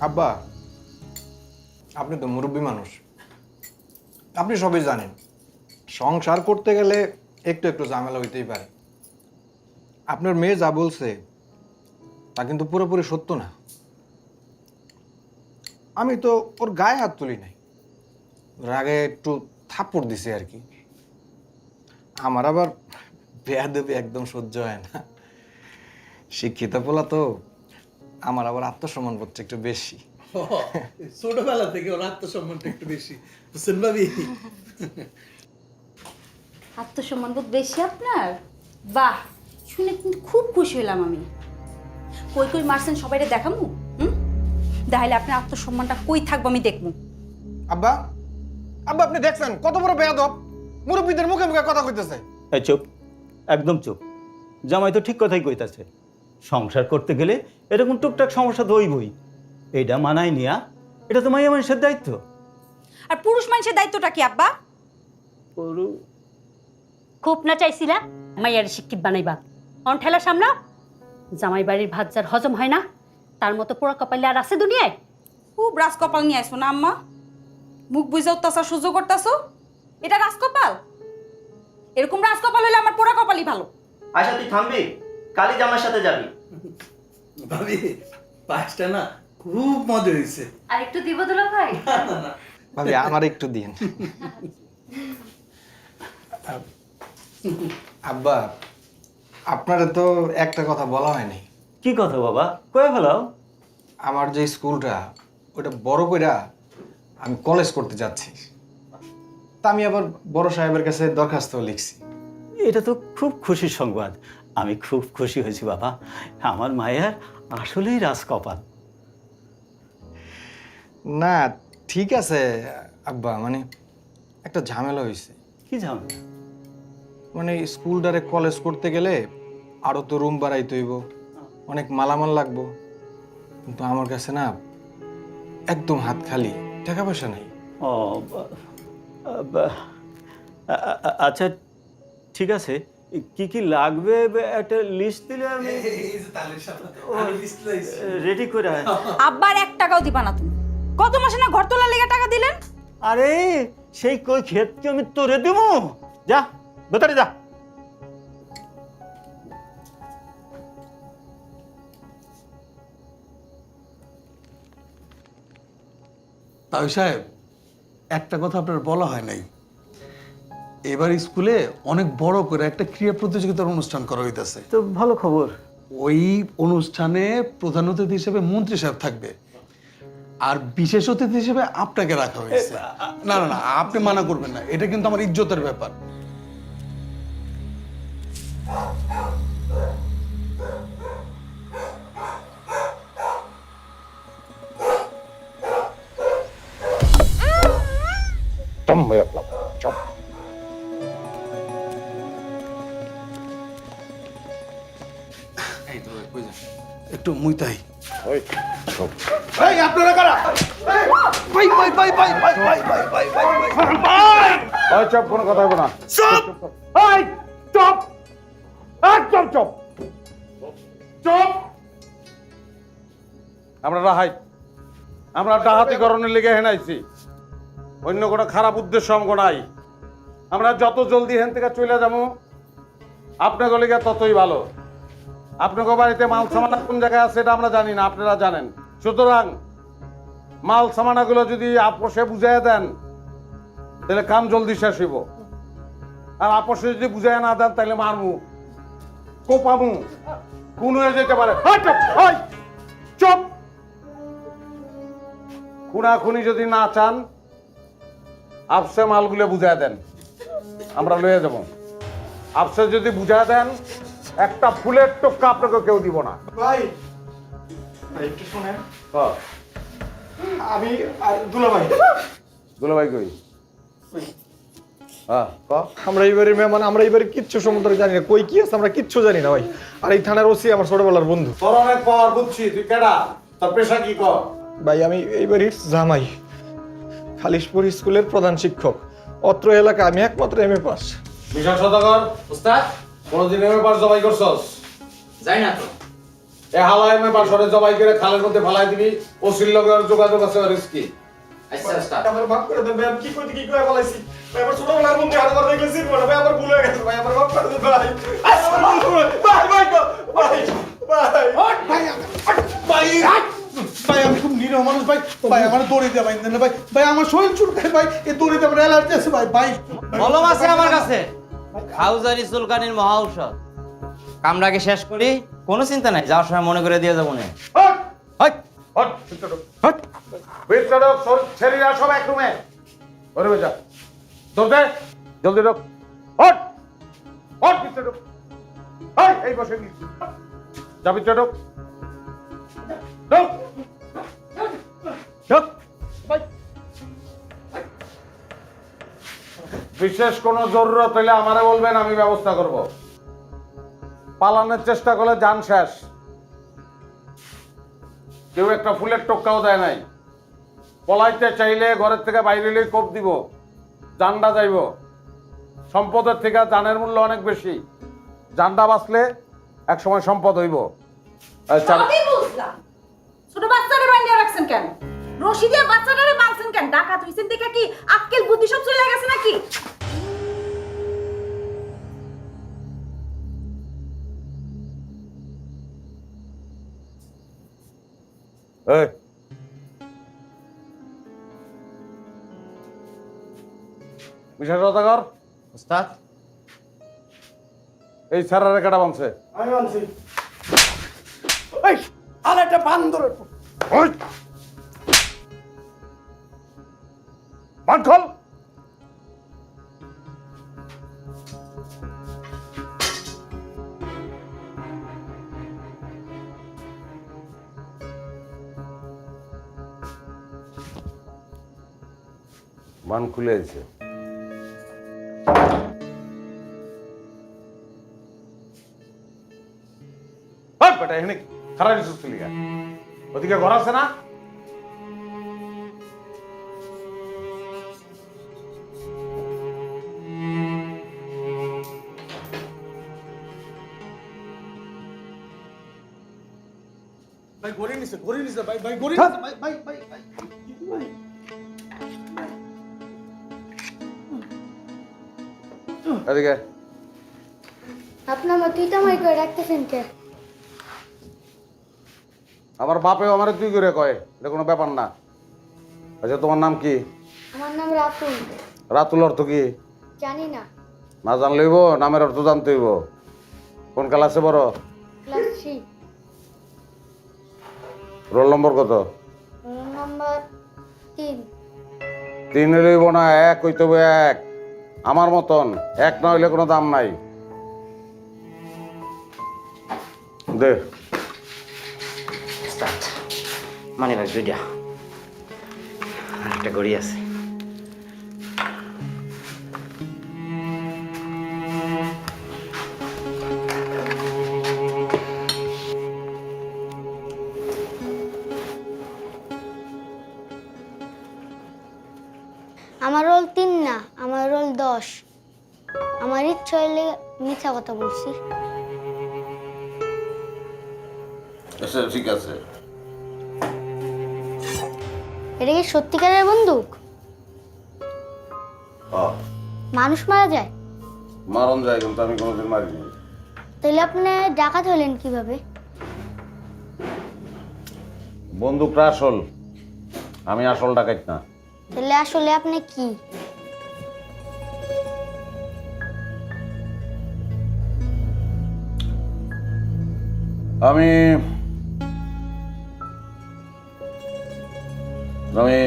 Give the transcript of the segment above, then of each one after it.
আব্বা, আপনি তো মুরব্বী মানুষ, আপনি সবই জানেন। সংসার করতে গেলে একটু একটু ঝামেলা হইতেই পারে। আপনার মেয়ে যা বলছে তা কিন্তু পুরোপুরি সত্য না। আমি তো ওর গায়ে হাত তুলি নাই, রাগে একটু থাপ্পড় দিছি আর কি। আমার আবার বেয়াদবি একদম সহ্য হয় না। শিক্ষিত পোলা তো, আমার আবার আত্মসম্মান বোধটা একটু বেশি। ছোটবেলা থেকে ওর আত্মসম্মানটা একটু বেশি, বুঝছেন ভাবি? আত্মসম্মান বোধ বেশি আপনার? বাহ, শুনে কিন্তু খুব খুশি হলাম আমি। কই কই মারছেন সবাইরে দেখামু? তাহলে আপনার আত্মসম্মানটা কই থাকবো আমি দেখবো। আব্বা, আব্বা আপনি দেখছেন কত বড় বেয়াদব, মুরব্বীদের মুখে মুখে কথা কইতেছে। এই চুপ, একদম চুপ। জামাই তো ঠিক কথাই কইতাছে। সংসার করতে গেলে এরকম টুকটাক সমস্যা তো হইবই। এইটা মানায় নিয়া, এটা তো মাইয়া মানুষের দায়িত্ব। আর পুরুষ মানুষের দায়িত্বটা কি আব্বা? খুব না চাইছিলা মাইয়ার শিক্ষিত বানাইবা, অন ঠেলা সামলা। জামাই বাড়ির ভাত যার হজম হয় না, তার মতো পোড়া কপালে আর আছে দুনিয়ায়? খুব রাজ কপাল নিয়ে আসবো না আম্মা? মুখ বুঝে উত্তাসা সহ্য করতেছো, এটা রাজকপাল? এরকম রাজকপাল হলে আমার পোড়া কপালই ভালো। আয়শা তুই থামবি, কালি জামার সাথে যাবি। ভাবি পাঁচটা না খুব মজা হয়েছে। আর একটু দিব দুলা ভাই? ভাবি আমার একটু দিন। আব্বা, আপনারা তো একটা কথা বলা হয়নি। কি কথা বাবা, কয়ে ফেলাও। আমার যে স্কুলটা, ওটা বড় কইরা আমি কলেজ করতে যাচ্ছি। তা আমি আবার বড় সাহেবের কাছে দরখাস্ত লিখছি। এটা তো খুব খুশির সংবাদ। আমি খুব খুশি হয়েছি বাবা। আমার মায়ের আসলেই রাজকপাল। না ঠিক আছে আব্বা, মানে একটা ঝামেলা হয়েছে। কি ঝামেলা? মানে স্কুলটারে কলেজ করতে গেলে আরো তো রুম বাড়াইতে হইব, অনেক মালামাল লাগবো। কিন্তু আমার কাছে না একদম হাত খালি, টাকা পয়সা নাই। ও আচ্ছা ঠিক আছে, কি কি লাগবে একটা লিস্ট দিলে আমি রেডি করে। আব্বার 1 টাকাও দিবা না তুমি? কত মাসে না ঘর তোলার লেগে টাকা দিলেন? আরে সেই কই ক্ষেত কি আমি তোরে দেবো? যা ভেতরে যা। তাই সাহেব, একটা কথা আপনার বলা হয় নাই। এবার স্কুলে অনেক বড় করে একটা ক্রীড়া প্রতিযোগিতার অনুষ্ঠান করা হইতেছে। তো ভালো খবর। ওই অনুষ্ঠানে প্রধান অতিথি হিসেবে মন্ত্রী সাহেব থাকবে, আর বিশেষ অতিথি হিসেবে আপনাকে রাখা হয়েছে। না না না, আপনি মানা করবেন না, এটা কিন্তু আমার ইজ্জতের ব্যাপার। একটু মুইতাই। আপনারা কারা? ভাই ভাই ভাই ভাই ভাই ভাই ভাই ভাই ভাই ভাই ওই চুপ, কোনো কথা হবে না। চুপ! এই চুপ, একদম চুপ, চুপ। আমরা রাহাই, আমরা ডাহাতিকরণের লেগে হেনাইছি, অন্য কোনো খারাপ উদ্দেশ্য অঙ্গ নাই। আমরা যত জলদি হেন থেকে চলে যাবো আপনাকে লেগে ততই ভালো। আপনাকে বাড়িতে মাল সামানা কোন জায়গায় আছে এটা আমরা জানি না, আপনারা জানেন। সুতরাং মাল সামানাগুলো যদি আপোষে বুঝাইয়া দেন তাহলে কাম জলদি শেষ হইব। আর আপোষে যদি বুঝাইয়া না দেন তাহলে মারমু, কোপামু, খুন হয়ে যেতে পারে। চুপ! খুনাখুনি যদি না চান আপসে মালগুলো বুঝাইয়া দেন, আমরা লয়ে যাব। আপসে যদি বুঝাইয়া দেন একটা ফুলের টোক্কা আপনাকে কেউ দিব না। ভাই একটু শুনেন, হ্যাঁ, আমি আর দুলাভাই, দুলাভাই কই? হ্যাঁ, আমরা এইবারে মেহমান, আমরা এইবারে কিচ্ছু সম্বন্ধে জানি না, কই কি আছে আমরা কিচ্ছু জানি না ভাই। আর এই থানার ওসি আমার ছোটবেলার বন্ধু। তোর অনেক পাওয়ার বুঝছি, তুই কেডা, তোর পেশা কি কর? ভাই আমি এইবারই জামাই, খালিশপুর স্কুলের প্রধান শিক্ষক। অত্র এলাকা আমি একমাত্র এমএ পাস। মিশন সদাগর, উস্তাদ কোনদিন এমএ পাস জবাই করছস? যাই না তো। এ হালাই মে বাসরে জবাই করে খালের মধ্যে ফালাই দিবি ওসির লগে আর যোগাযোগ আছে রিস্কি। আচ্ছা উস্তাদ আমার মাফ করে দেন ভাই, আমি কি কইতে কি করে বলাইছি ভাই, আমার ছোটবেলার বন্ধু আরেকবার দেখেছি ভাই, আমার ভুল হয়ে গেছে ভাই, আমার মাফ করে দেন ভাই। ভাই ভাই ভাই ভাই ভাই আমি খুব নিরীহ মানুষ ভাই, ভাই আমার দড়ি দিয়ে বাইন্ধেন না ভাই, ভাই আমার শরীর চুলকায় ভাই, এই দড়িতে আমার অ্যালার্জি আছে ভাই, ভাই মলম আছে আমার কাছে, খাউজারি চুলকানির মহা ঔষধ। কামড়াকে শেষ করি, কোনো চিন্তা নাই, যাওয়ার সময় মনে করে দিয়ে যাবো না। হট হট হট ভিতরে ঢোক, ছেলেরা সব এক রুমে। ওরে বেজা দৌড় দে, জলদি ঢোক। হট হট ভিতরে ঢোক। এই বসে নি, যা ভিতরে ঢোক। ঢোক ঢোক। বিশেষ কোনো জরুরত হলে আমারে বলবেন, আমি ব্যবস্থা করব। পালানোর চেষ্টা করলে জান শেষ। কেউ একটা ফুলের টোক্কাও দেয় নাই। পলাইতে চাইলে ঘরের থেকে বাইরে হলেই কোপ দিব, জানটা যাইব। সম্পদের থেকে জানের মূল্য অনেক বেশি। জানটা বাঁচলে এক সময় সম্পদ হইব। সবই বুঝলাম, ছোট বাচ্চারে বাইন্ধে রাখছেন কেন? রশি দিয়ে বাচ্চাটারে বাঁধছেন কেন? ডাকাত হইছেন দেখে কি আক্কেল বুদ্ধি সব চলে গেছে নাকি? এই বিশেষ কর, উস্তাদ এই স্যারের কাটা বানছে। আমি মানছি। এই আলাটা বান্দরের পুত। ওই বান খোল। বান খুলে আছে। বেটা এখানে খারাপ সুস্থ লিগা ওদিকে ঘর আছে না? ভাই গড়ি নিছে ভাই, ভাই গড়ি নিছে ভাই, ভাই ভাই ভাই ভাই। এদিকে আপনার মা তুই তো মাই করে রাখতেছেন কে? আমার বাপেও আমার তুই করে কয়, এটা কোনো ব্যাপার না। আচ্ছা তোমার নাম কি? আমার নাম রাতুল। রাতুল অর্থ কি? জানি না। না জানলেইব, নামের অর্থ জানতে হইব। কোন ক্লাসে বড়? ক্লাস 3। রোল নম্বর কত? Roll number 3। 3 হইব না, 1 হইতে হবে। 1 আমার মতন 1 না হইলে কোনো দাম নাই। দে মানে ভাই দুইটা আর একটা গড়ি আছে। আমার রোল 3 না, আমার রোল 10। আমার ইচ্ছা হইলে মিথ্যা কথা বলছি। আচ্ছা ঠিক আছে। এটা কি সত্যিকারের বন্দুক? মানুষ মারা যায়? মারণ যায়, কিন্তু আমি কোনোদিন মারিনি। তাহলে আপনি ডাকাত হলেন কিভাবে? বন্দুকটা আসল, আমি আসল ডাকাইত না। তাহলে আসলে আপনি কি? আমি আমি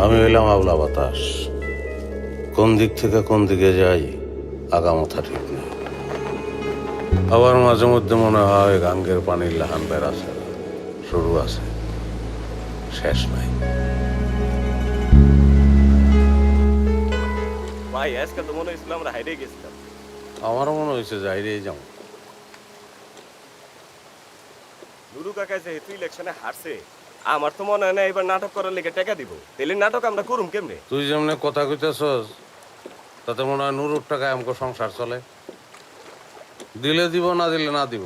আমি হইলাম আবলা বাতাস। কোন দিক থেকে কোন দিকে যাই আগামাথা ঠিক নেই। আবার মাঝে মধ্যে মনে হয় গাঙ্গের পানির লাহান বেড়াছে, শুরু আছে শেষ নাই। ভাই আজকে তো মনে হয়েছিল আমরা হাইরে গেছিলাম। আমারও মনে হয়েছে যাইরেই যাও। নুরু কাকা যেহেতু ইলেকশনে হারছে, আমার তো মনে হয় না এবার নাটক করার লেগে টাকা দিব। তাহলে নাটক আমরা করুম কেমনে? তুই যেমন কথা কইতেছস, তাতে মনে হয় নুরুর টাকায় আমাকে সংসার চলে। দিলে দিব, না দিলে না দিব।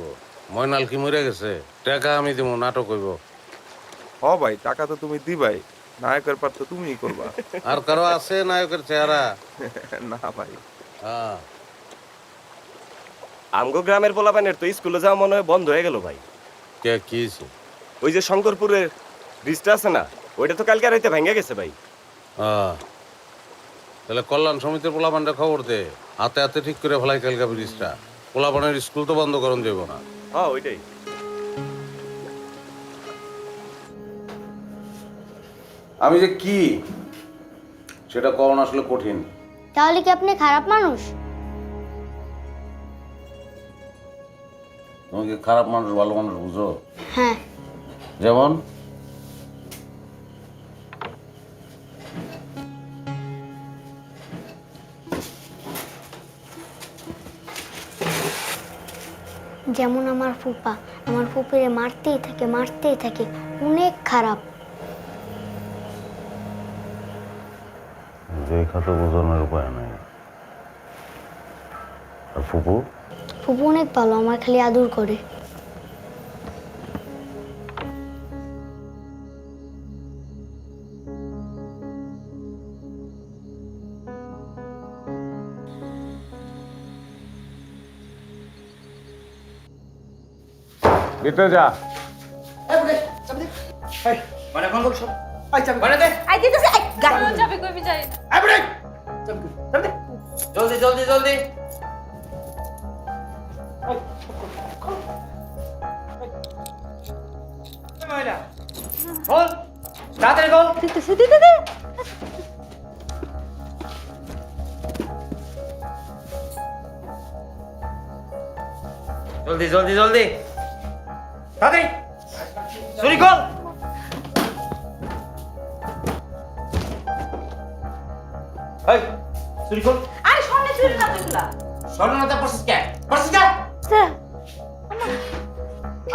ময়নাল কি মরে গেছে? টাকা আমি দিব, নাটক হইব। হ ভাই, টাকা তো তুমি দিবাই, নায়কের পার তো তুমিই করবা। আর কারো আছে নায়কের চেহারা? না ভাই। হ্যাঁ, আমগো গ্রামের পোলাপানের তো স্কুলে যাওয়া মনে হয় বন্ধ হয়ে গেল ভাই। কে কি হইছে? ওই যে শঙ্করপুরের ব্রিজটা আছে না, ওইটা তো কালকে রাইতে ভেঙে গেছে ভাই। তাহলে কল্যাণ সমিতির পোলাপানটা খবর দে, হাতে হাতে ঠিক করে ফেলাই কালকা ব্রিজটা। পোলাপানের স্কুল তো বন্ধ করন দেব না। হ্যাঁ ওইটাই। আমি যে কি সেটা কখন আসলে কঠিন। তাহলে কি আপনি খারাপ মানুষ? তুমি কি খারাপ মানুষ ভালো মানুষ বুঝো? হ্যাঁ। যেমন যেমন আমার ফুপা, আমার ফুপিরে মারতেই থাকে, অনেক খারাপ। দেখা তো বোঝানোর উপায় নাই। আর ফুপু? ফুপু অনেক ভালো, আমার খালি আদর করে। ভিতরে যা। আই দিতেছে আই গাড়ি যাবে কই যাই জলদি জলদি জলদি। বল তাড়াতাড়ি বল। দিতেছে দিতেছে জলদি জলদি জলদি তাড়াতাড়ি চুরি কর। এই চুরি কর। আরে স্বর্ণে চুরি না তুইগুলা স্বর্ণনাথা পড়ছিস কে? পড়ছিস কে?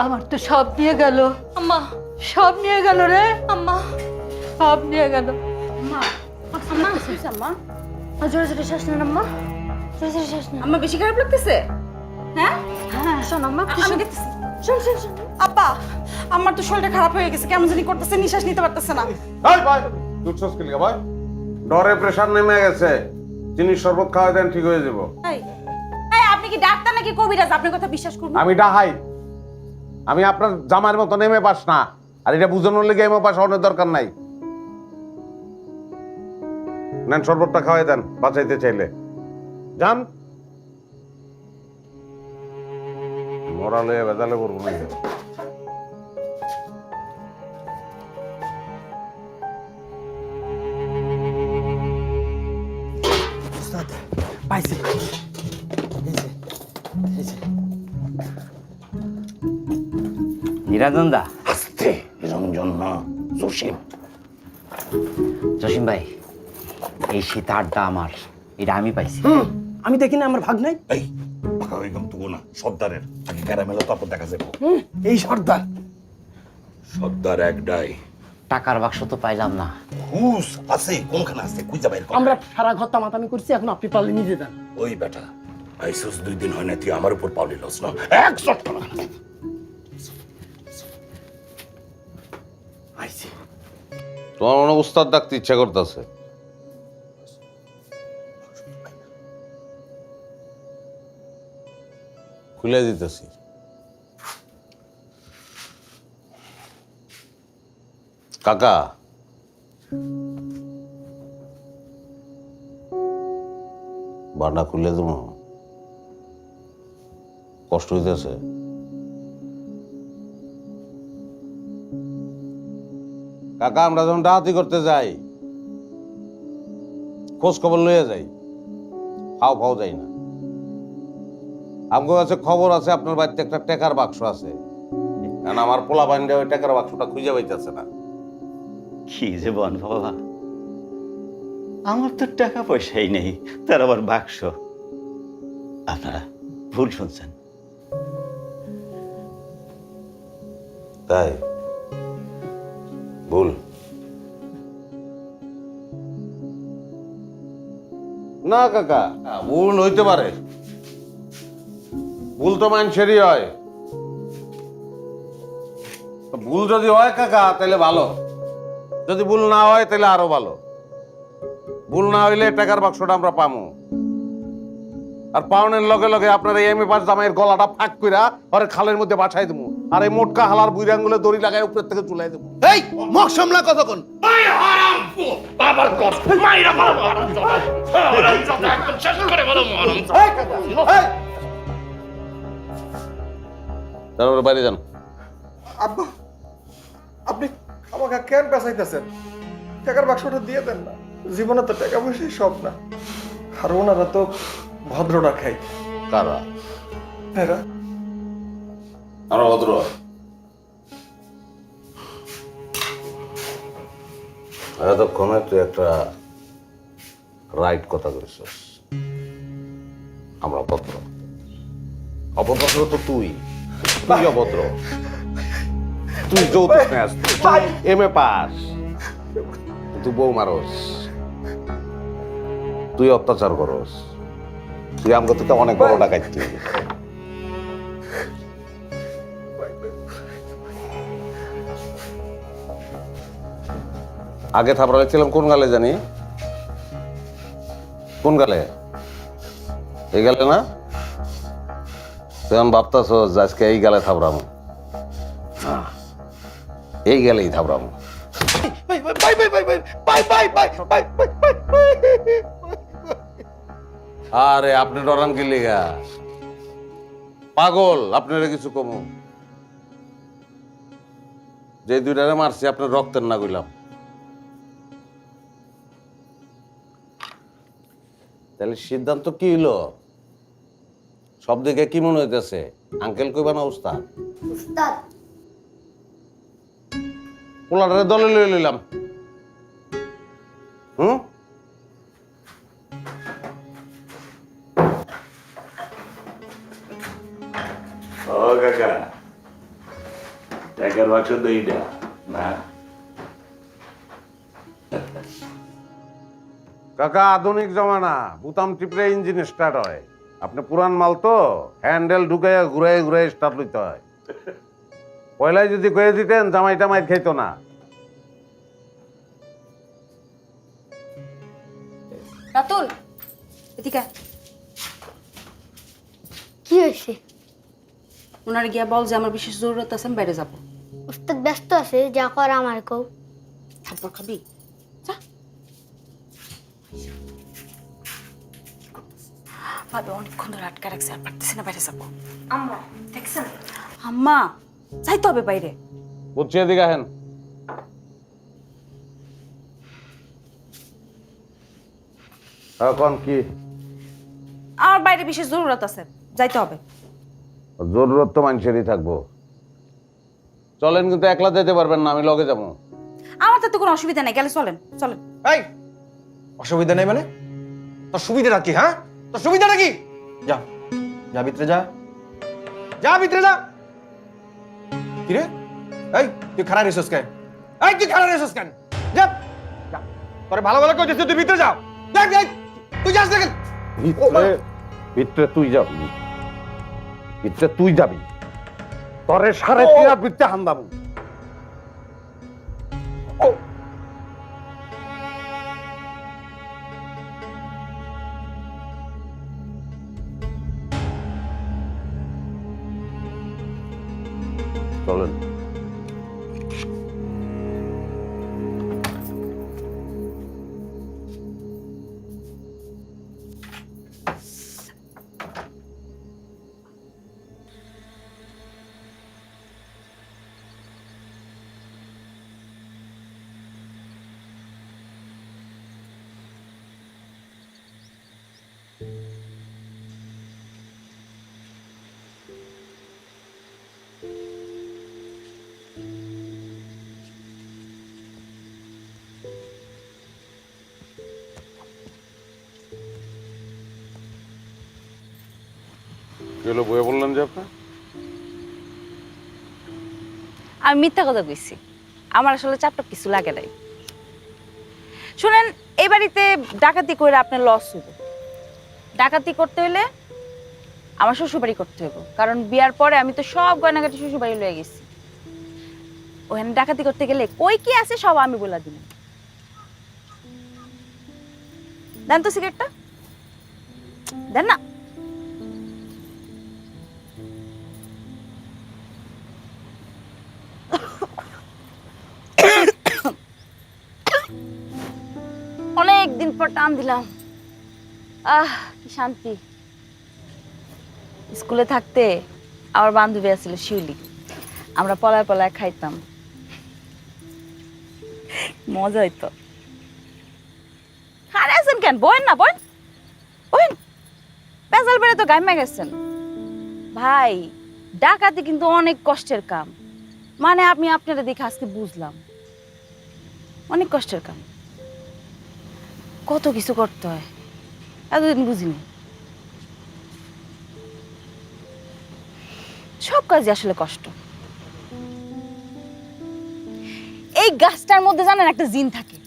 আমার তো সব নিয়ে গেল আম্মা, সব নিয়ে গেল রে আম্মা, সব নিয়ে গেল। আম্মা আম্মা আম্মা জোরে জোরে শ্বাস নেন আম্মা, জোরে জোরে শ্বাস নেন। আম্মা বেশি খারাপ লাগতেছে? হ্যাঁ হ্যাঁ শোন আম্মা, আমি দেখতেছি। শোন শোন শোন। আব্বা, আমার তো শরীরটা খারাপ হয়ে গেছে, কেমন জানি করতেছে, নিঃশ্বাস নিতে পারতেছে না। এই ভাই, দুধছস কি লাগা ভাই? ডরে প্রেসার নেমে গেছে, চিনির শরবত খাওয়াই দেন, ঠিক হয়ে যাব। এই এই, আপনি কি ডাক্তার নাকি কবিরাজ? আপনার কথা বিশ্বাস করব? আমি ডাহাই, আমি আপনার জামার মতো নেমে পাস না। আর এটা বুঝানোর লেগে এমে পাস হওয়ার দরকার নাই। নেন শরবতটা খাওয়াই দেন, বাঁচাইতে চাইলে। যান, মরালে বেদালে করবো না। পাইছি। নিরঞ্জন দা। আস্তে, রঞ্জন না, জসিম। জসিম ভাই, এই সীতারটা আমার, এটা আমি পাইছি। আমি দেখি না আমার ভাগ নাই। এই ভাগ একদম তো না, সর্দারের আগে ক্যারামেলো, তারপর দেখা যাবে। এই সর্দার? সর্দার একটাই। টাকার বাক্স তো পাইলাম না। হুস আছে, কোনখানে আছে খুঁজে বাইর কর। আমরা সারা ঘর তামাতামি করছি, এখন আপনি পারলে নিজে দেন। ওই বেটা, আইসোস 2 দিন হয় না, তুই আমার উপর পাউলি লস না, এক শট করা। আইছি। তোমার মনে উস্তাদ ডাকতে ইচ্ছা করতেছে? খুলে দিতেছি। কাকা, বান্ডা খুলে দেবো? কষ্ট হইতেছে? কাকা, আমরা যখন ডাহাতি করতে যাই, খোঁজ খবর লইয়া যাই, ফাও ফাও যাই না। আমার কাছে খবর আছে আপনার বাড়িতে একটা টাকার বাক্স আছে, কারণ আমার পোলা বান্ডে ওই টাকার বাক্সটা খুঁজে পাইতেছে না। কি যে বন বাবা, আমার তো টাকা পয়সাই নেই, তার আবার বাক্স। আপনারা ভুল শুনছেন। তাই ভুল না কাকা, ভুল হইতে পারে, ভুল তো মানুষেরই হয়। তো ভুল যদি হয় কাকা তাহলে ভালো, যদি ভুল না হয় তাহলে আরো ভালো। ভুল না হইলে টাকার বাক্সটা আমরা পামু, আর পাওনের লগে লগে আপনার এই এমএ পাস জামাইয়ের গলাটা ফাঁক কইরা আর খালের মধ্যে বাছাই দেবো, আর এই মোটকা হালার বুড়ি আঙ্গুলে দড়ি লাগাই উপর থেকে চুলাই দেবো। এই মুখ সামলা কতক্ষণ? তারপরে বাইরে যান। আব্বা, আপনি আমাকে কেন পেঁচাইতেছেন? টাকার বাক্সটা দিয়ে দেন না। জীবনে তো টাকা পয়সাই সব না, আর ওনারা তো ভদ্রটা খাই। কারা? এরা আমরা ভদ্র। এতক্ষণে তুই একটা রাইট কথা কইছিস। আমরা ভদ্র, অভদ্র তো তুই। তুই অভদ্র, তুই যৌতুক নেস, এমএ পাস, তুই বউ মারস, তুই অত্যাচার করস, তুই আমাকে তো অনেক বড় ডাকাইতি। আগে থাপড়া ছিলাম কোন গালে জানি? কোন গালে? এই গালে না? তুই এখন ভাবতাছ আজকে এই গালে থাপড়ামো? এই গেলেই থাপড়ামো। আরে আপনি ডরান কি লিগা? পাগল, আপনারা কিছু কমু। যে দুইটারে মারছি আপনার রক্তের না কইলাম। তাহলে সিদ্ধান্ত কি হইলো? সব দিকে কি মনে হইতেছে? আঙ্কেল কইবা না উস্তাদ? উস্তাদ। পোলাটারে দলে লই লইলাম। হুম, ও কাকা, টাকার বাক্স তো এইটা না? কাকা আধুনিক জমানা, বুতাম টিপলে ইঞ্জিন স্টার্ট হয়। আপনি পুরান মাল তো, হ্যান্ডেল ঢুকাইয়া ঘুরাই ঘুরাই স্টার্ট লইতে হয়। পয়লাই যদি কয়ে দিতেন জামাইটা মাইর খাইতো না। রাতুল, এদিকে কি হয়েছে? ওনার গিয়া বল যে আমার বিশেষ জরুরত আছে, আমি বাইরে যাবো। উস্তাদ ব্যস্ত আছে, যা কর আমার কও। খাবার খাবি? যা। ভাবে অনেকক্ষণ ধরে আটকা রাখছে, আর পারতেছি না, বাইরে যাবো। আম্মা দেখছেন? আম্মা, যাইতে হবে বাইরে। বুঝছে দিকে হেন। এখন কি? আমার বাইরে বিশেষ জরুরত আছে, যাইতে হবে। জরুরত তো মানুষেরই থাকবো। চলেন, কিন্তু একলা যেতে পারবেন না, আমি লগে যাবো। আমার তো কোনো অসুবিধা নেই, গেলে চলেন চলেন। এই অসুবিধা নেই মানে? তোর সুবিধাটা কি? হ্যাঁ, তোর সুবিধাটা কি? যা, যা ভিতরে যা, যা ভিতরে যা। কি রে? এই তুই খারাপ রেছিস কেন? এই তুই খারাপ রেছিস কেন? যা, যা। তোরে ভালো ভালো কইতেছিস, তুই ভিতরে যা। যা, যা, তুই যাস না কেন? ভিতরে তুই যাবি, ভিতরে তুই যাবি। তোরে 3.5 ভিতরে হান্দাবো। চলেন। গেলো বয়ে বললেন যে আপনি? আমি মিথ্যা কথা কইছি, আমার আসলে চাপটা কিছু লাগে নাই। শুনেন, এই বাড়িতে ডাকাতি করে আপনার লস হইব। ডাকাতি করতে হলে আমার শ্বশুরবাড়ি করতে হইব, কারণ বিয়ার পরে আমি তো সব গয়নাগাটি শ্বশুরবাড়ি লয়ে গেছি। ওখানে ডাকাতি করতে গেলে কই কি আছে সব আমি বলে দিব। দেন তো সিগারেটটা, দেন না। অনেক দিন পর টান দিলাম, কি শান্তি। স্কুলে থাকতে আমার বান্ধবী আছিল শিউলি, আমরা পলায় পলায় খাইতাম, মজা হইতো। খারে আছেন কেন, বইন না, বইন বইন। পেঁচাল বেড়ে তো গাইমা গেছেন। ভাই ডাকাতি কিন্তু অনেক কষ্টের কাম, মানে আপনি আপনারা দেখে আজকে বুঝলাম অনেক কষ্টের কাম, কত কিছু করতে হয়, এতদিন বুঝিনি। সব কাজই আসলে কষ্ট। এই গাছটার মধ্যে জানেন একটা জিন থাকে,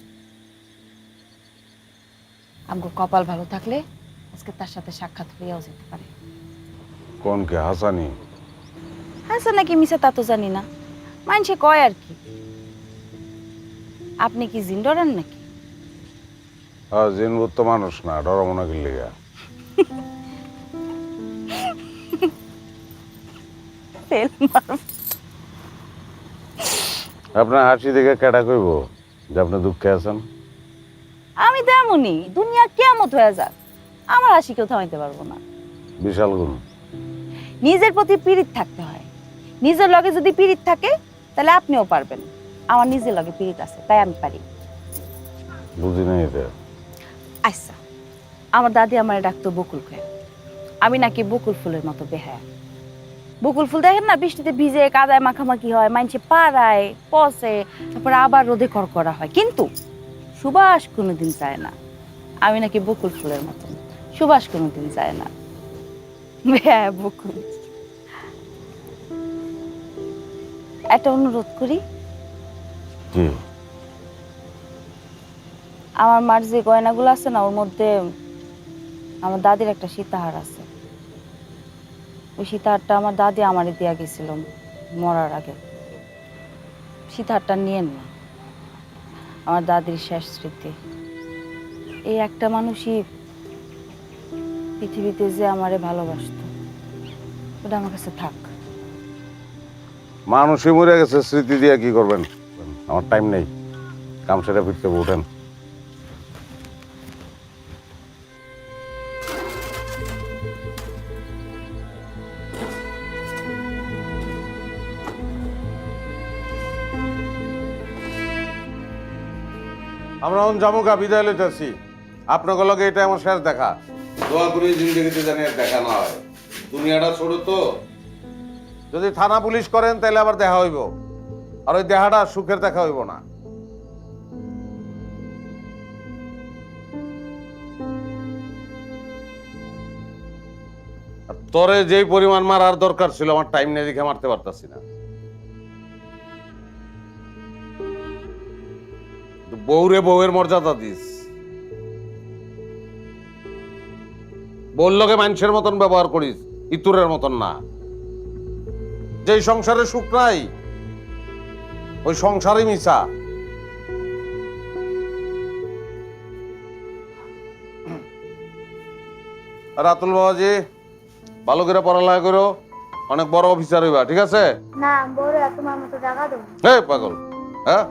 আমগো কপাল ভালো থাকলে আজকে তার সাথে সাক্ষাৎ হইয়াও যেতে পারে। কোন কে হাসানি? হাসান নাকি মিশা তা তো জানি না, মানুষে কয় আর কি। আপনি কি জিন ডরান নাকি? জিনবুত তো মানুষ না, ডর মনে করলে আপনার হাসি দেখে কেটা কইব যে আপনি দুঃখে আছেন? আমি তো এমনই, দুনিয়া কিয়ামত হয়ে যাক আমার হাসি কেউ থামাইতে পারবো না। বিশাল গুণ। নিজের প্রতি পীড়িত থাকতে হয়, নিজের লগে যদি পীড়িত থাকে তাহলে আপনিও পারবেন। আমার নিজের লগে পীড়িত আছে, তাই আমি পারি। বুঝি নাই এটা। আচ্ছা, আমার দাদি আমার ডাকতো বকুল খায়, আমি নাকি বকুল ফুলের মতো বেহায়া। বকুল ফুল দেখেন না, বৃষ্টিতে ভিজে কাদায় মাখামাখি হয়, মানুষে পাড়ায় পচে, তারপরে আবার রোদে করা হয়, কিন্তু সুবাস কোনোদিন যায় না। আমি নাকি বকুল ফুলের মতো, সুবাস কোনোদিন যায় না। বেহায়া বকুল। একটা অনুরোধ করি, আমার মার যে গয়নাগুলো আছে না, ওর মধ্যে আমার দাদির একটা সীতাহার আছে। ওই সীতাহারটা আমার দাদি আমারে দেয়া গেছিল মরার আগে। সীতাহারটা নিয়েন না, আমার দাদির শেষ স্মৃতি। এই একটা মানুষই পৃথিবীতে যে আমারে ভালোবাসতো, ওটা আমার কাছে থাক। মানুষই মরে গেছে, স্মৃতি দিয়ে কি করবেন? আমার টাইম নেই, কাম সেটা ফিরতে উঠেন। আমরা এখন জামুকা বিদায় লইতেছি, আপনাকে লগে এটা আমার শেষ দেখা। দোয়া করি জিন্দগিতে জানি আর দেখা না হয়, দুনিয়াটা ছোট তো। যদি থানা পুলিশ করেন তাহলে আবার দেখা হইব, আর ওই দেখাটা সুখের দেখা হইব না। তোরে যেই পরিমাণ মারার দরকার ছিল, আমার টাইম নেই দেখে মারতে পারতাছি না। বউরে বউয়ের মর্যাদা দিস, বউর লগে মানুষের মতন ব্যবহার করিস, ইতুরের মতন না। যেই সংসারে সুখ নাই, ওই সংসারই মিশা। রাতুল বাবাজি, ভালো করে পড়ালেখা করো, অনেক বড় অফিসার হইবা, ঠিক আছে? না বড় তোমার মতো টাকা দেবো। হে পাগল, হ্যাঁ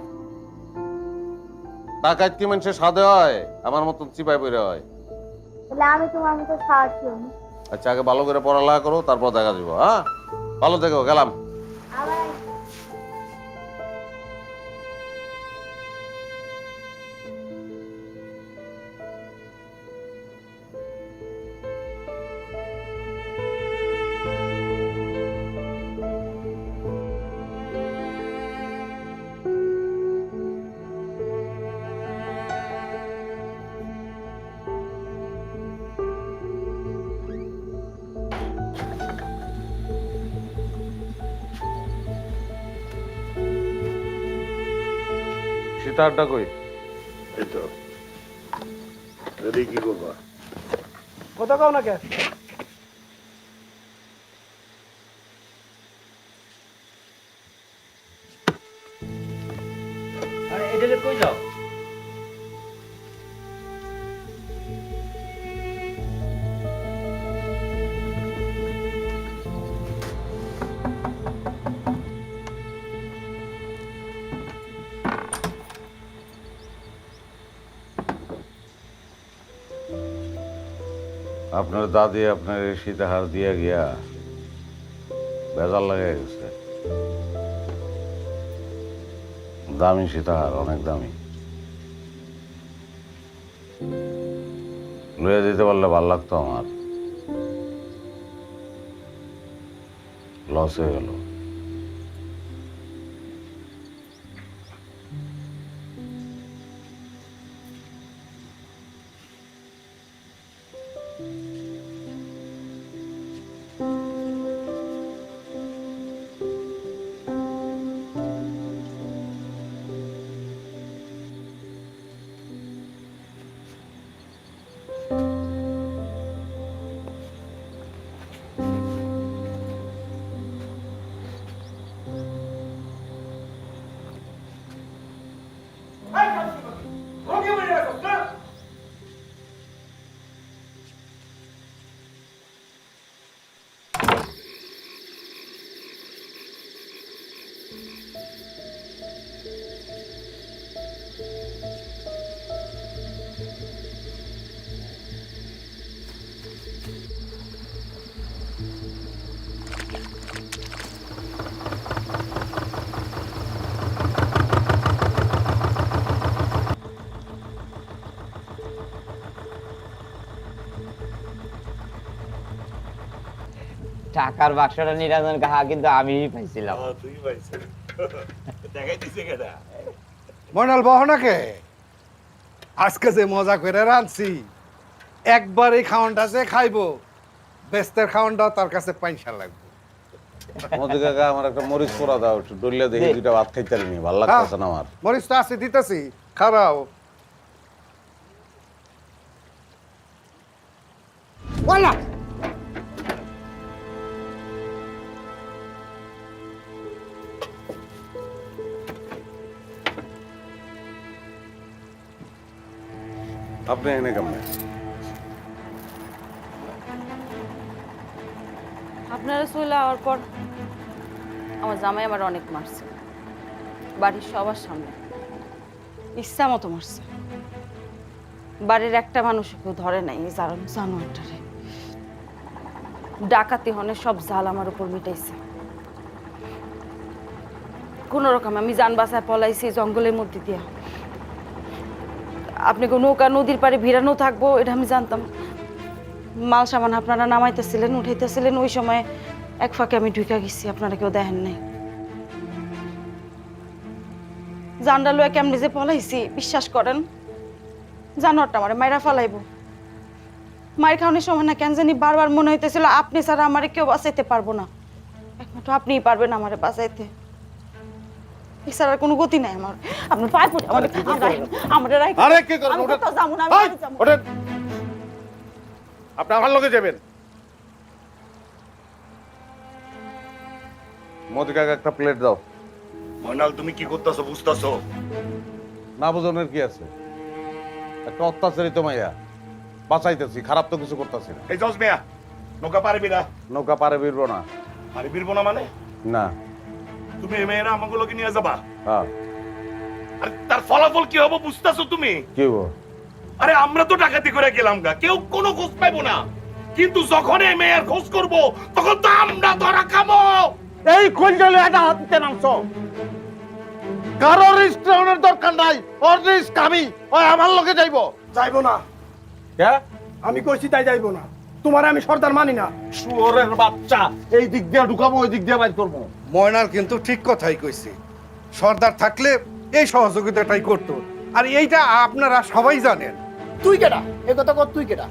টাকায় কি মানুষের সাধে হয়? আমার মতন চিপাই পড়ে হয়। তাহলে আমি তোমার মতো সাহায্য। আচ্ছা, আগে ভালো করে পড়ালেখা করো, তারপর দেখা দিব। হ্যাঁ, ভালো থেকো, গেলাম। আবার সীতাহারটা কই? এই তো রেডি, কি করবা? কথা কও না কে? আপনার দাদি আপনার এই সীতাহার দিয়ে গিয়া বেজার লাগে গেছে। দামি সীতাহার, অনেক দামি। লইয়া দিতে পারলে ভাল লাগতো আমার। লস হয়ে গেল। টাকার বাক্সটা নিরঞ্জন কাহা কিন্তু আমিই পাইছিলাম। তুই পাইছিস, দেখাই দিছে কেডা? ময়নাল বহনাকে আজকে যে মজা করে রাঁধছি, একবার এই খাওয়ানটা যে খাইবো, বেস্তের খাওয়ানটাও তার কাছে পয়সা লাগবে। মধু কাকা আমার একটা মরিচ পোড়া দাও, একটু ডলিয়া দেখি দুইটা ভাত খাইতে পারিনি, ভাল লাগতেছে না আমার। মরিচ তো আছে, দিতেছি, খারাও। ওয়ালা আপনি এনে কেমন? আপনারা চলে যাওয়ার পর আমার জামাই আমার অনেক মারছে, বাড়ির সবার সামনে ইচ্ছা মতো মারছে। বাড়ির একটা মানুষ কেউ ধরে নাই এই জানোয়ারটারে। ডাকাতি হনে সব জাল আমার উপর মিটাইছে। কোন রকম আমি যান বাসায় পলাইছি জঙ্গলের মধ্যে দিয়া। আপনি কোন নৌকা নদীর পাড়ে ভিড়ানো থাকবো এটা আমি জানতাম। মাল সামান আপনারা নামাইতেছিলেন, উঠাইতেছিলেন, ওই সময় এক ফাঁকে আমি ঢুকা গেছি, আপনারা কেউ দেখেন নাই। জানডা লয়ে কেমনি যে পলাইছি বিশ্বাস করেন, জানোয়ারটা আমার মাইরা ফালাইব। মায়ের খাওয়ানোর সময় না কেন জানি বারবার মনে হইতেছিল আপনি ছাড়া আমারে কেউ বাঁচাইতে পারবো না, একমাত্র আপনিই পারবেন আমারে বাঁচাইতে। এছাড়া কোনো গতি নাই আমার। আপনি পায়ে পড়ে আমারে আরে কি করব? আমি কোথাও যাবো না, আমি বাড়ি যাবো। ওঠেন, আপনি আমার লগে যাবেন। মধু কাকা একটা প্লেট দাও। ময়নাল, তুমি কি করতেছো বুঝতেছো? না বুঝনের কি আছে? একটা অত্যাচারিত মাইয়া বাঁচাইতেছি, খারাপ তো কিছু করতেছি না। এই জজ মিয়া, নৌকা পারবি না? নৌকা পারে বিরবো না। আরে বীরবো না মানে? না। তুমি এই মেয়েরা আমাগুলোকে নিয়ে যাবা? হ্যাঁ। আরে তার ফলাফল কি হবে বুঝতেছো তুমি? কি হবো? আরে আমরা তো ডাকাতি করে গেলাম গা, কেউ কোনো খোঁজ পাইবো না, কিন্তু যখন এই মেয়ের খোঁজ করব তখন তো আমরা ধরা খাবো। এই কলজলে এটা হাতে নামছো, কারো রিস্ক নেওয়ার দরকার নাই। ওর রিস্ক আমি, ওই আমার লগে যাইবো। যাইবো না, কে? আমি কইছি তাই যাইবো না। তোমার আমি সর্দার মানি না। শুয়োরের বাচ্চা, এই দিক দিয়ে ঢুকাবো, ওই দিক দিয়ে বাইর করবো। ময়নার কিন্তু ঠিক কথাই কইছে, সর্দার থাকলে এই সহযোগিতাটাই করতো। আর এইটা আপনারা সবাই জানেন। তুই কেডা? এ কথা কর, তুই কেডা?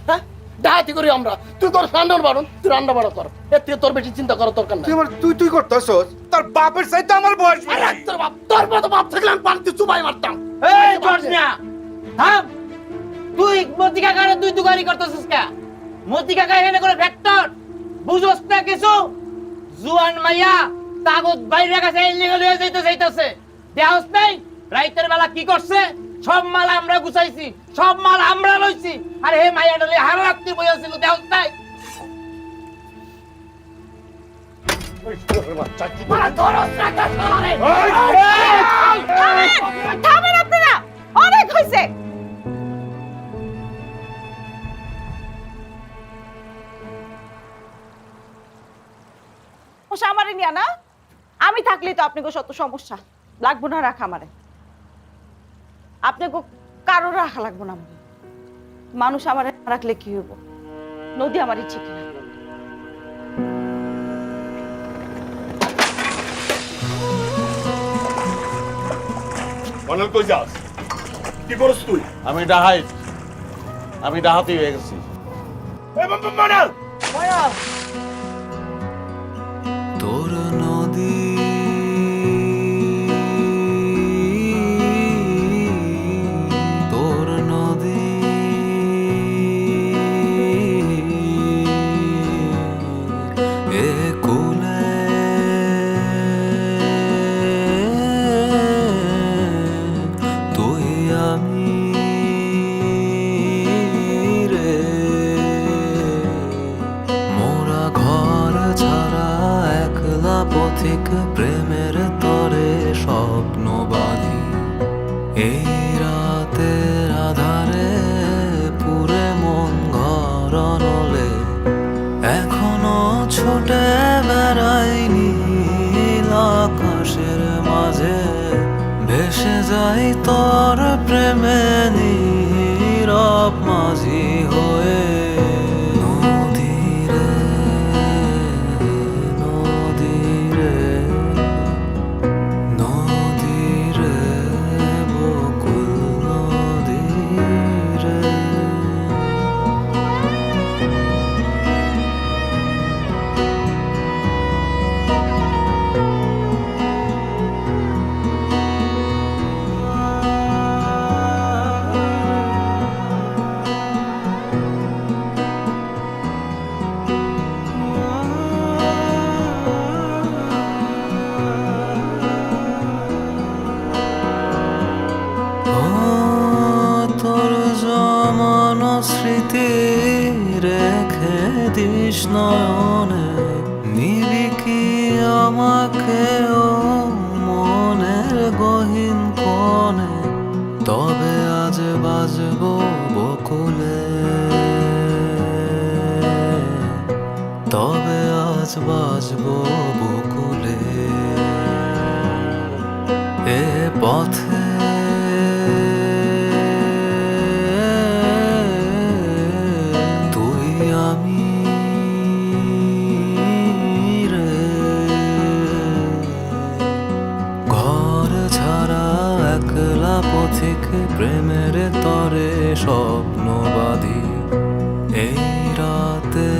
হ্যাঁ, ডাহাতি করি আমরা, তুই তোর রান্না বাড়ুন, তুই রান্না বাড়া কর, এর থেকে তোর বেশি চিন্তা করার দরকার নাই। তুই আমার তুই করতেছস, তোর বাপের চাইতে আমার বয়স আরে তোর বাপ, তোর মতো বাপ থাকলে আমি পানিতে চুবাই মারতাম। এই জজ মিয়া, থাম। তুই মতি কাকারে তুই দুগারি করতেছিস কে? মতি কাকা এখানে করে ফ্যাক্টর বুঝছস না কিছু? জুয়ান মাইয়া কাগজ বাইরে কাছে ইলিগাল হয়ে যাইতেছে, দেহস নাই? রাইতের বেলা কি করছে? সব মাল আমরা গুছাইছি, সব মাল আমরা লইছি, আর হে মাইয়া ডলে হার রাত্রি বইয়াছিল, দেহস নাই? থামেন আপনারা, অনেক হয়েছে। সমস্যা আমারে নিয়া না? আমি থাকলেই তো আপনাকে শত সমস্যা, লাগবো না রাখা আমারে। আপনাকে কারো রাখা লাগবো না আমারে। মানুষ আমারে রাখলে কি হইব? নদী আমার ইচ্ছে কিনা। মনাল কই যাস? কি করছ তুই? আমি ডাহাতি হয়ে গেছি। মনাল তোর নদী তোর নদী এ কুলে তুই আমি রে মোরা ঘর ছাড়া একলা পথিক প্রেমের তরে স্বপ্ন বাঁধি এই রাতের আধারে পুরে মন ঘর নলে এখনো ছোটে বেড়াইনি আকাশের মাঝে ভেসে যাই তোর প্রেমে নীরব মাঝি হয়ে নদী রে নদী রে নদী রে বকুল নদী রে ও তোর জমানো স্মৃতি রেখে দিস নয়নে নিবি কি আমাকে ও মনের গহীন কোণে তবে আজ বাজবো বকুলে তবে আজ বাজবো বকুলে এ পথে তুই আমি রে ঘর ছাড়া একলা পথিক প্রেমের তরে স্বপ্ন বাঁধি এই রাতে